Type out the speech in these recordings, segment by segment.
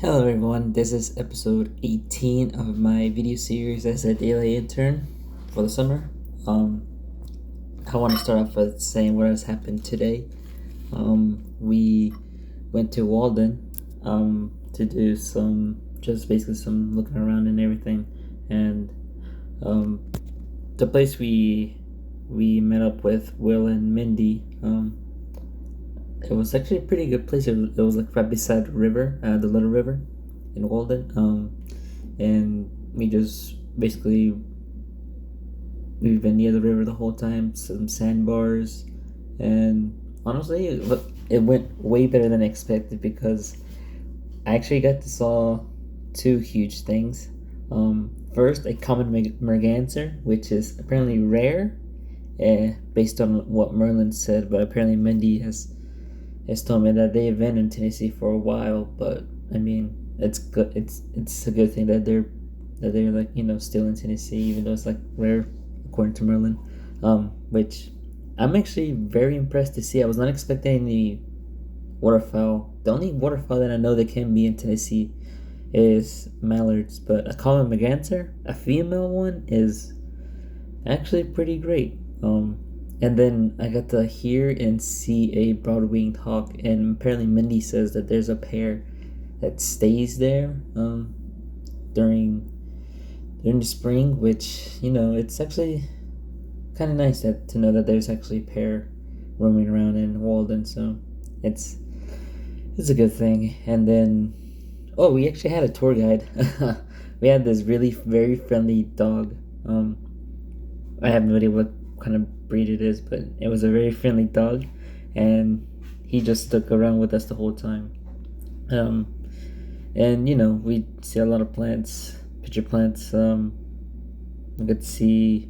Hello everyone, this is episode 18 of my video series as a daily intern for the summer. I want to start off with saying what has happened today. We went to Walden to do just basically some looking around and everything. And the place we met up with Will and Mindy, it was actually a pretty good place. It was like right beside the river, the Little River in Walden. And we just basically we've been near the river the whole time. Some sandbars, and honestly, it went way better than expected because I actually got to saw two huge things. First, a common merganser, which is apparently rare, based on what Merlin said, but apparently Mindy has told me that they've been in Tennessee for a while. But I mean, it's good. It's a good thing that they're like still in Tennessee, even though it's like rare according to Merlin. Which I'm actually very impressed to see. I was not expecting any waterfowl. The only waterfowl that I know that can be in Tennessee is mallards, but a common merganser, a female one, is actually pretty great. And then I got to hear and see a broad-winged hawk, and apparently Mindy says that there's a pair that stays there during the spring, which it's actually kind of nice to know that there's actually a pair roaming around in Walden. So it's a good thing. And then we actually had a tour guide. We had this really very friendly dog. I have no idea what kind of breed it is, but it was a very friendly dog, and he just stuck around with us the whole time. And we see a lot of plants, pitcher plants. We could see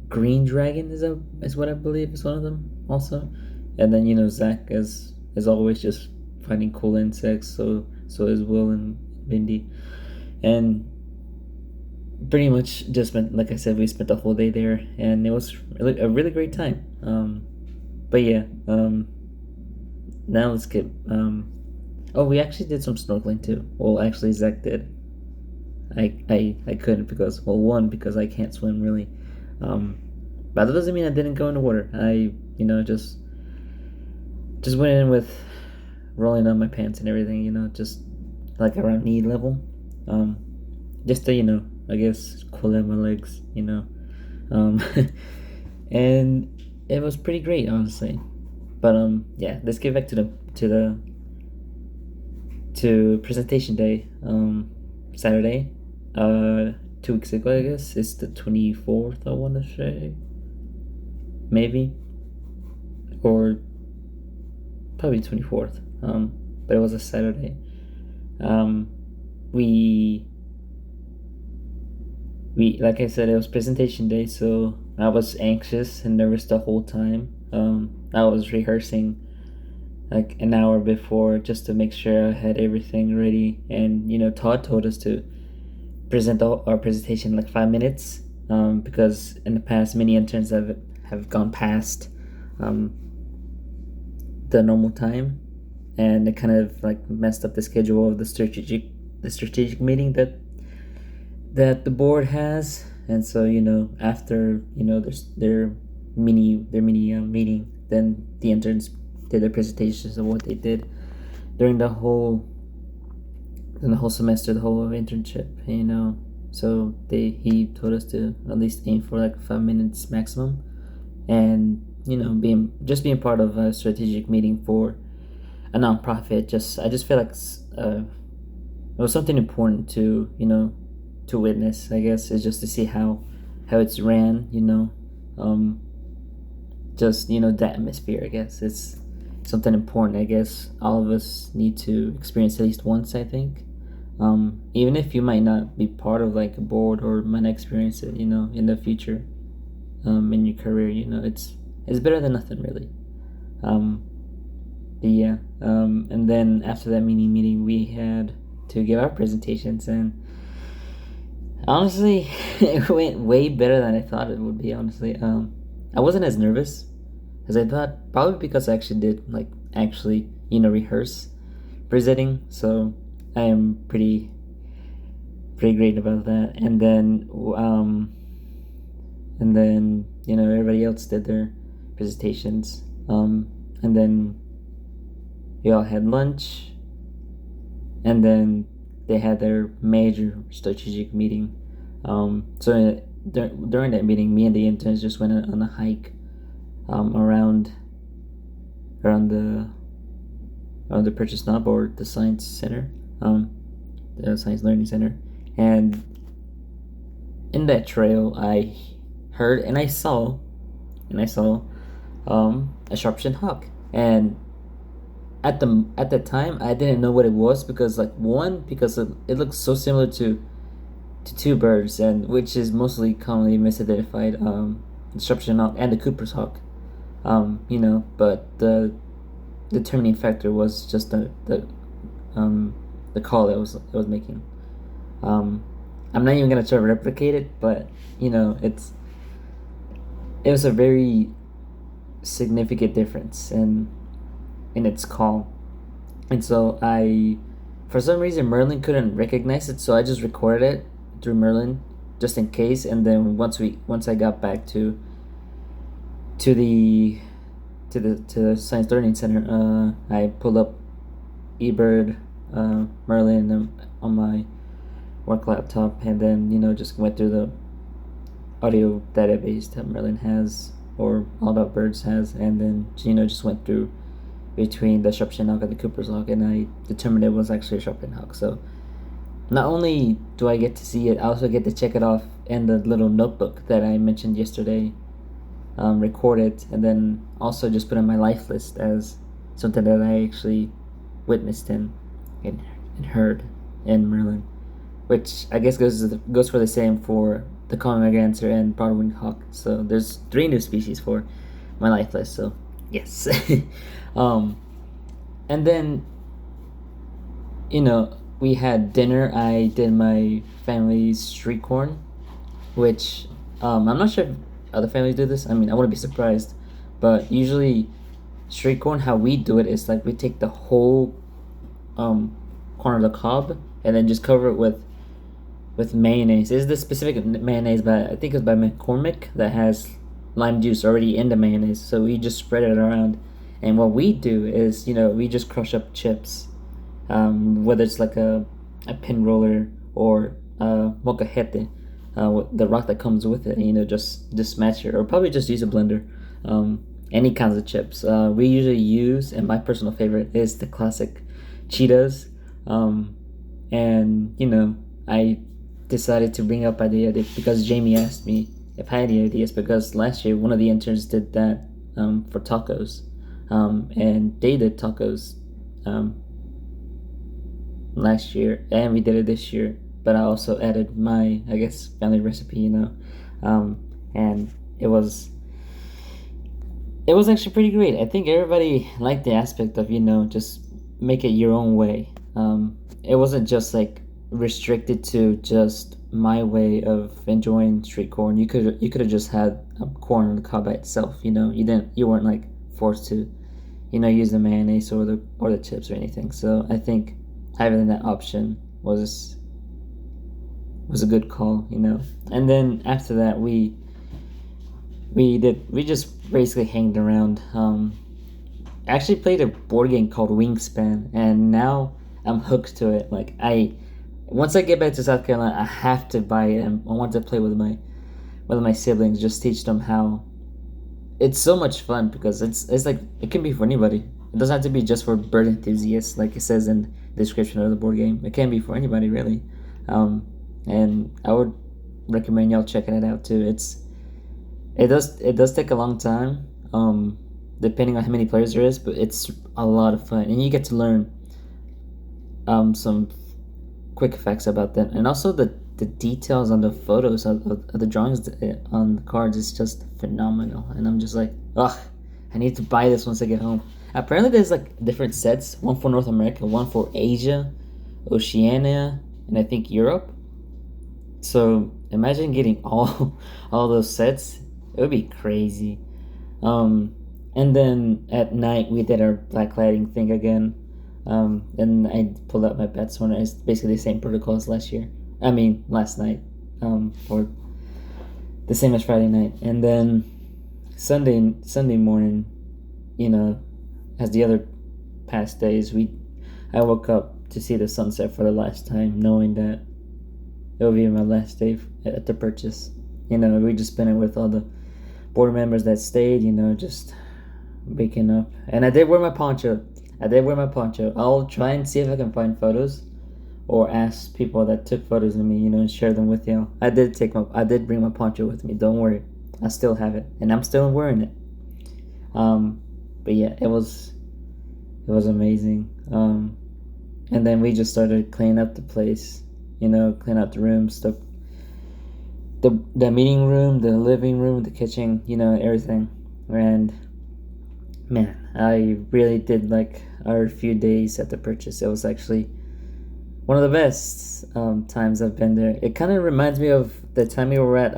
green dragon is what I believe is one of them also. And then Zach as always just finding cool insects. So is Will and Mindy, and pretty much just spent, like I said, we spent the whole day there, and it was really a really great time. But yeah, now let's get we actually did some snorkeling too. Well, actually Zach did. I couldn't because, well, one, because I can't swim really, but that doesn't mean I didn't go in the water. I just went in with rolling on my pants and everything, just like around knee level, just to I guess cool out my legs, and it was pretty great, honestly. But yeah, let's get back to presentation day. Saturday, 2 weeks ago, I guess it's the 24th. I want to say, maybe, or probably 24th. But it was a Saturday. We like I said, it was presentation day, so I was anxious and nervous the whole time. I was rehearsing like an hour before just to make sure I had everything ready. And Todd told us to present our presentation in like 5 minutes, because in the past many interns have gone past the normal time, and it kind of like messed up the schedule of the strategic meeting that the board has. And so after their mini meeting, then the interns did their presentations of what they did during the whole semester, the whole internship. So he told us to at least aim for like 5 minutes maximum, and being part of a strategic meeting for a nonprofit. I just feel like it was something important to witness, I guess, is just to see how it's ran. Just the atmosphere. I guess it's something important. I guess all of us need to experience at least once, I think. Even if you might not be part of like a board or might not experience it, in the future, in your career, it's better than nothing, really. But yeah, and then after that mini meeting, we had to give our presentations, and honestly, it went way better than I thought it would be. Honestly, I wasn't as nervous as I thought, probably because I actually did rehearse presenting. So I am pretty great about that. And then everybody else did their presentations. And then we all had lunch, and then they had their major strategic meeting. So during that meeting, me and the interns just went on a hike around the Purchase Knob, or the Science Center, the Science Learning Center, and in that trail, I heard and I saw a sharp-shinned hawk. And at the time, I didn't know what it was, because because it looks so similar to two birds, and which is mostly commonly misidentified, the sharp-shinned hawk and the Cooper's hawk. But the determining factor was just the call that it was making. I'm not even gonna try to replicate it, but it was a very significant difference in its call. And so for some reason, Merlin couldn't recognize it, so I just recorded it through Merlin just in case. And then once I got back to the Science Learning Center, I pulled up eBird, Merlin, on my work laptop, and then just went through the audio database that Merlin has, or All About Birds has, and then just went through between the sharp-shinned hawk and the Cooper's hawk, and I determined it was actually a sharp-shinned hawk. So not only do I get to see it, I also get to check it off in the little notebook that I mentioned yesterday, record it, and then also just put on my life list as something that I actually witnessed and heard in Merlin, which I guess goes for the same for the common merganser and broad-winged hawk. So there's 3 new species for my life list. So yes. And then we had dinner. I did my family's street corn, which I'm not sure if other families do this. I mean, I wouldn't be surprised, but usually street corn, how we do it is like we take the whole corn of the cob and then just cover it with mayonnaise. It's the specific mayonnaise, but I think it's by McCormick, that has lime juice already in the mayonnaise. So we just spread it around, and what we do is we just crush up chips, whether it's like a pin roller or molcajete, the rock that comes with it, just smash it, or probably just use a blender. Any kinds of chips. We usually use, and my personal favorite is the classic Cheetos. And I decided to bring up idea because Jamie asked me if I had any ideas, because last year one of the interns did that for tacos, and they did tacos last year, and we did it this year, but I also added my, I guess, family recipe, and it was actually pretty great. I think everybody liked the aspect of just make it your own way. It wasn't just like restricted to just my way of enjoying street corn. You could have just had corn on the cob by itself. You weren't like forced to use the mayonnaise or the chips or anything. So I think having that option was a good call. And then after that we just basically hanged around. Actually played a board game called Wingspan, and now I'm hooked to it. Like once I get back to South Carolina, I have to buy it, and I want to play with my siblings, just teach them how. It's so much fun because it's like it can be for anybody. It doesn't have to be just for bird enthusiasts, like it says in the description of the board game. It can be for anybody, really. And I would recommend y'all checking it out too. It does take a long time, depending on how many players there is, but it's a lot of fun, and you get to learn some quick facts about them, and also the details on the photos of the drawings on the cards is just phenomenal. And I'm just like, ugh, I need to buy this once I get home. Apparently there's like different sets, one for North America, one for Asia, Oceania, and I think Europe. So imagine getting all those sets. It would be crazy. And then at night we did our black lighting thing again. And I pulled out my bets one. It's basically the same protocol as last night. For the same as Friday night, and then Sunday morning, as the other past days, I woke up to see the sunset for the last time, knowing that it will be my last day at the purchase. We just spent it with all the board members that stayed. Just waking up, and I did wear my poncho. I'll try and see if I can find photos, or ask people that took photos of me, and share them with you. I did bring my poncho with me. Don't worry, I still have it, and I'm still wearing it. But yeah, it was amazing. And then we just started cleaning up the place, clean out the rooms, the meeting room, the living room, the kitchen, everything. And man, I really did like our few days at the purchase. It was actually one of the best times I've been there. It kind of reminds me of the time we were at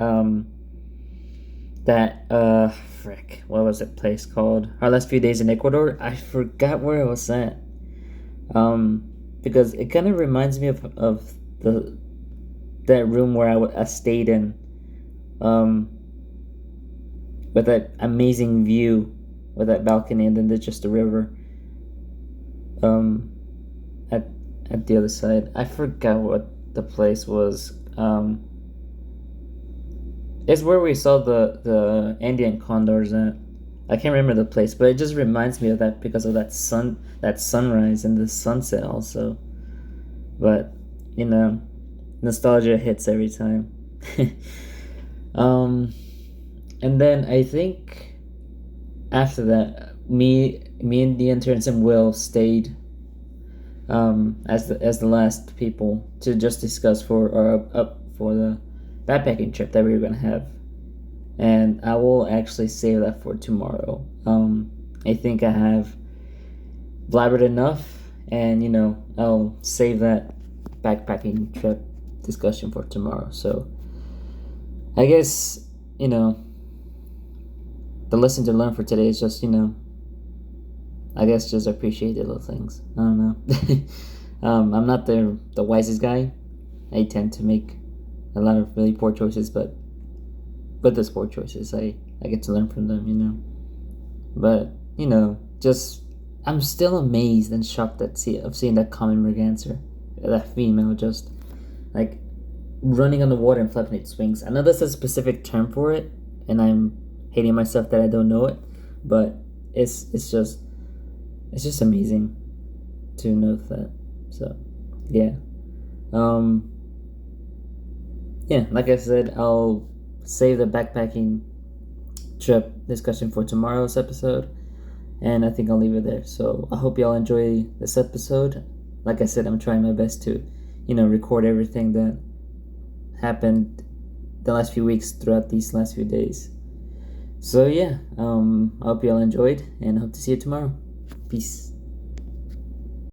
what was that place called? Our last few days in Ecuador. I forgot where it was at. Because it kind of reminds me of that room where I stayed in, with that amazing view, with that balcony, and then there's just the river. At the other side, I forgot what the place was. It's where we saw the Andean condors at. I can't remember the place, but it just reminds me of that because of that sunrise and the sunset also. But nostalgia hits every time. And then I think after that, me and the interns and Will stayed as the last people to just discuss for the backpacking trip that we were gonna have. And I will actually save that for tomorrow. I think I have blabbered enough, and I'll save that backpacking trip discussion for tomorrow. So I guess the lesson to learn for today is just I guess just appreciate the little things. I don't know. I'm not the wisest guy. I tend to make a lot of really poor choices, but those poor choices, I get to learn from them, But, just, I'm still amazed and shocked of seeing that common merganser, that female just, like, running on the water and flapping its wings. I know there's a specific term for it, and I'm hating myself that I don't know it, but it's just amazing to know that. So, yeah. Yeah, like I said, I'll save the backpacking trip discussion for tomorrow's episode, and I think I'll leave it there. So I hope y'all enjoy this episode. Like I said, I'm trying my best to record everything that happened the last few weeks throughout these last few days. So yeah, I hope y'all enjoyed, and hope to see you tomorrow. Peace.